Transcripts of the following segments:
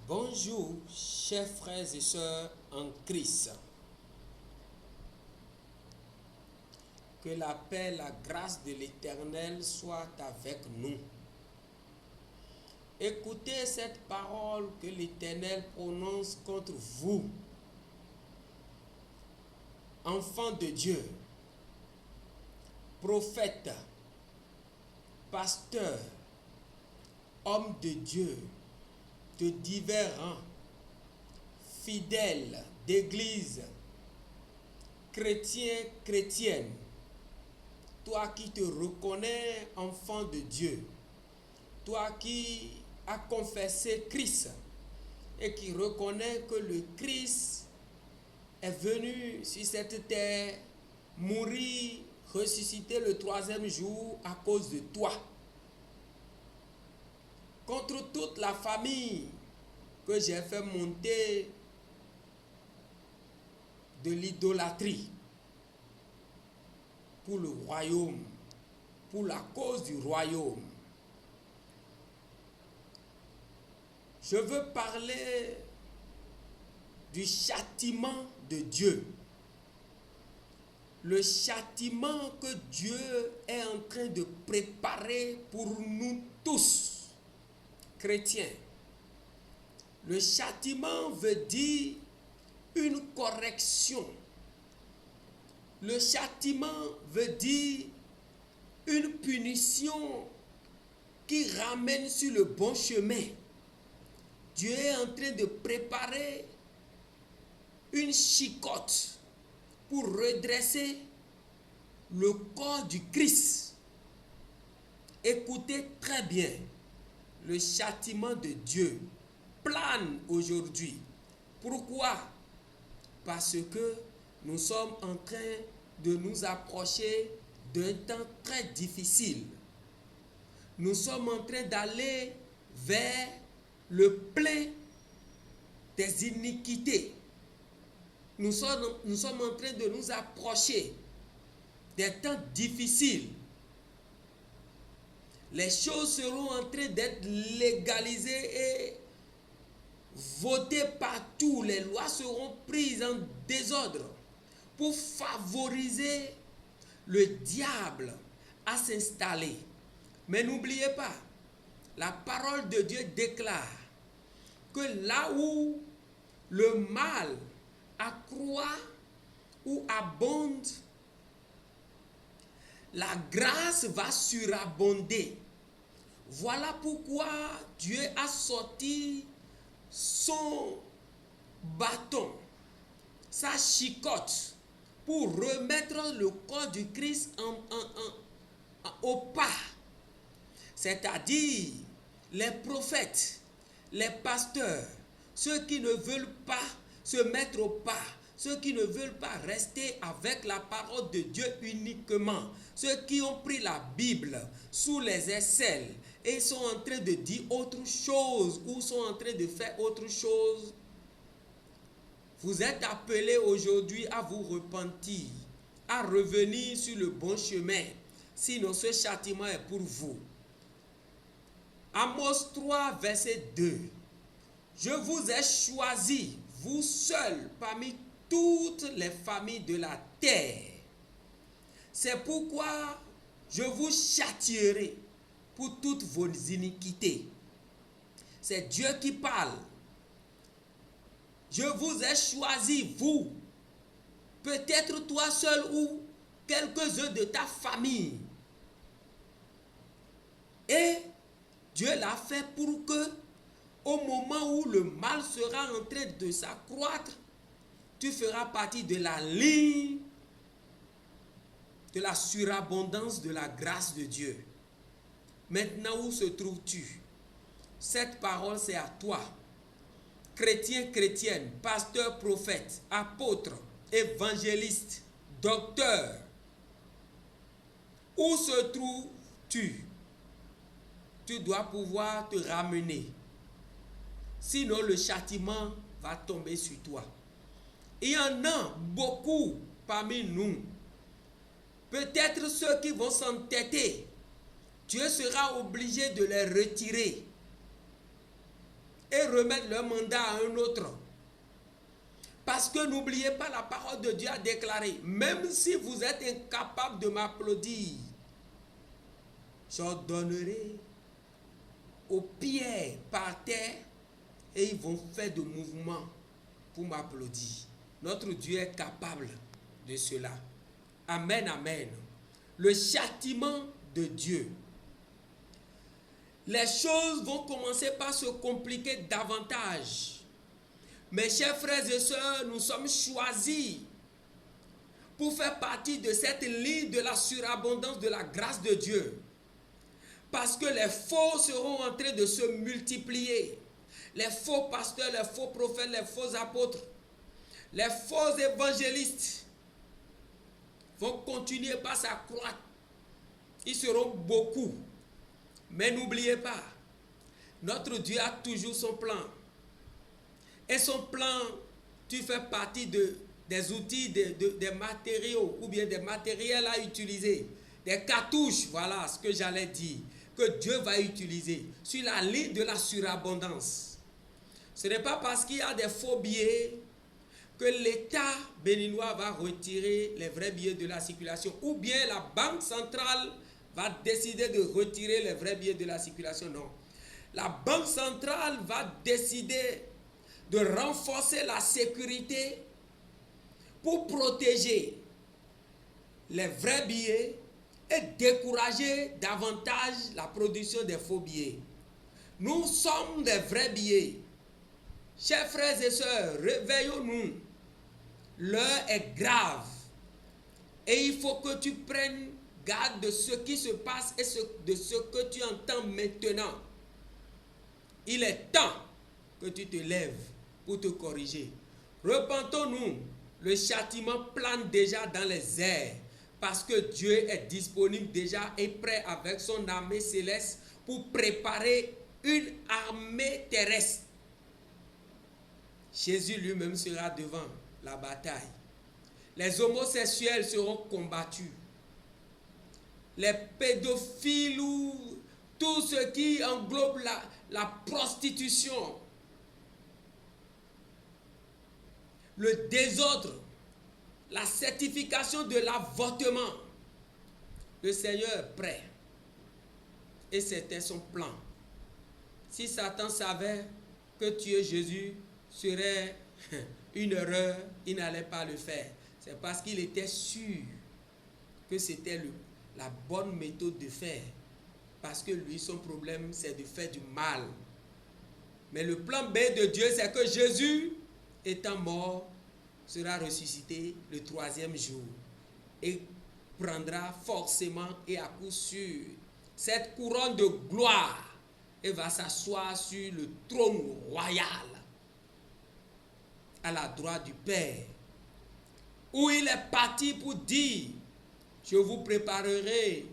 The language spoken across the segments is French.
Bonjour, chers frères et sœurs en Christ. Que la paix, la grâce de l'Éternel soit avec nous. Écoutez cette parole que l'Éternel prononce contre vous, enfants de Dieu, prophètes, pasteurs, hommes de Dieu, de divers rangs, fidèles d'église, chrétiens, chrétiennes, toi qui te reconnais enfant de Dieu, toi qui as confessé Christ et qui reconnais que le Christ est venu sur cette terre, mourir, ressusciter le troisième jour à cause de toi. Contre toute la famille que j'ai fait monter de l'idolâtrie pour le royaume, pour la cause du royaume. Je veux parler du châtiment de Dieu. Le châtiment que Dieu est en train de préparer pour nous tous, chrétiens. Le châtiment veut dire une correction. Le châtiment veut dire une punition qui ramène sur le bon chemin. Dieu est en train de préparer une chicotte pour redresser le corps du Christ. Écoutez très bien, le châtiment de Dieu plane aujourd'hui. Pourquoi? Parce que nous sommes en train de nous approcher d'un temps très difficile. Nous sommes en train d'aller vers le plein des iniquités. Nous sommes en train de nous approcher des temps difficiles. Les choses seront en train d'être légalisées et votées partout. Les lois seront prises en désordre pour favoriser le diable à s'installer. Mais n'oubliez pas, la parole de Dieu déclare que là où le mal accroît ou abonde, la grâce va surabonder. Voilà pourquoi Dieu a sorti son bâton, sa chicotte, pour remettre le corps du Christ au pas. C'est-à-dire les prophètes, les pasteurs, ceux qui ne veulent pas se mettre au pas, ceux qui ne veulent pas rester avec la parole de Dieu uniquement, ceux qui ont pris la Bible sous les aisselles et sont en train de dire autre chose ou sont en train de faire autre chose. Vous êtes appelés aujourd'hui à vous repentir, à revenir sur le bon chemin, sinon ce châtiment est pour vous. Amos 3, verset 2. Je vous ai choisi, vous seuls, parmi toutes les familles de la terre. C'est pourquoi je vous châtierai pour toutes vos iniquités. C'est Dieu qui parle. Je vous ai choisi, vous. Peut-être toi seul ou quelques-uns de ta famille. Et Dieu l'a fait pour que, au moment où le mal sera en train de s'accroître, tu feras partie de la ligne de la surabondance de la grâce de Dieu. Maintenant, où se trouves-tu? Cette parole, c'est à toi. Chrétien, chrétienne, pasteur, prophète, apôtre, évangéliste, docteur. Où se trouves-tu? Tu dois pouvoir te ramener. Sinon, le châtiment va tomber sur toi. Il y en a beaucoup parmi nous. Peut-être ceux qui vont s'entêter. Dieu sera obligé de les retirer. et remettre leur mandat à un autre. Parce que n'oubliez pas, la parole de Dieu a déclaré, même si vous êtes incapable de m'applaudir, j'ordonnerai aux pierres par terre et ils vont faire de mouvements pour m'applaudir. Notre Dieu est capable de cela. Amen, amen. Le châtiment de Dieu. Les choses vont commencer par se compliquer davantage. Mes chers frères et sœurs, nous sommes choisis pour faire partie de cette ligne de la surabondance de la grâce de Dieu. Parce que les faux seront en train de se multiplier. Les faux pasteurs, les faux prophètes, les faux apôtres, les faux évangélistes vont continuer par s'accroître. Ils seront beaucoup. Mais n'oubliez pas, notre Dieu a toujours son plan. Et son plan, tu fais partie des outils, des matériaux ou bien des matériels à utiliser. Des cartouches, voilà ce que j'allais dire, que Dieu va utiliser sur la ligne de la surabondance. Ce n'est pas parce qu'il y a des faux billets que l'État béninois va retirer les vrais billets de la circulation ou bien la Banque centrale va décider de retirer les vrais billets de la circulation. Non. La Banque centrale va décider de renforcer la sécurité pour protéger les vrais billets et décourager davantage la production des faux billets. Nous sommes des vrais billets. Chers frères et sœurs, réveillons-nous. L'heure est grave. Et il faut que tu prennes garde de ce qui se passe et de ce que tu entends maintenant. Il est temps que tu te lèves pour te corriger. Repentons-nous. Le châtiment plane déjà dans les airs parce que Dieu est disponible déjà et prêt avec son armée céleste pour préparer une armée terrestre. Jésus lui-même sera devant la bataille. Les homosexuels seront combattus. Les pédophiles ou tout ce qui englobe la prostitution, le désordre, la certification de l'avortement. Le Seigneur est prêt. Et c'était son plan. Si Satan savait que tuer Jésus serait une erreur, il n'allait pas le faire. C'est parce qu'il était sûr que c'était la bonne méthode de faire. Parce que lui, son problème, c'est de faire du mal. Mais le plan B de Dieu, c'est que Jésus, étant mort, sera ressuscité le 3e jour. Et prendra forcément et à coup sûr cette couronne de gloire et va s'asseoir sur le trône royal à la droite du Père, où il est parti pour dire: je vous préparerai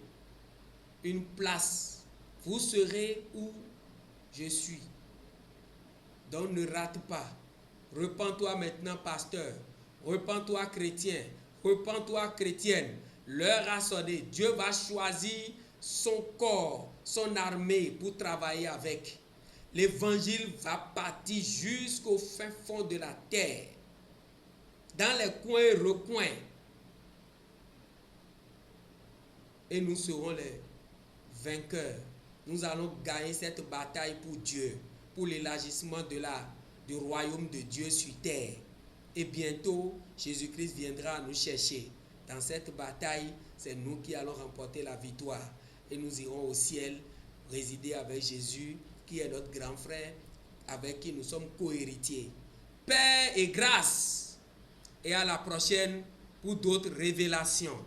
une place, vous serez où je suis. Donc ne rate pas. Repens-toi maintenant, pasteur. Repens-toi, chrétien. Repens-toi, chrétienne. L'heure a sonné. Dieu va choisir son corps, son armée pour travailler avec. L'évangile va partir jusqu'au fin fond de la terre, dans les coins et recoins. Et nous serons les vainqueurs. Nous allons gagner cette bataille pour Dieu, pour l'élargissement du royaume de Dieu sur terre. Et bientôt, Jésus-Christ viendra nous chercher. Dans cette bataille, c'est nous qui allons remporter la victoire. Et nous irons au ciel résider avec Jésus, qui est notre grand frère, avec qui nous sommes co-héritiers. Paix et grâce. Et à la prochaine pour d'autres révélations.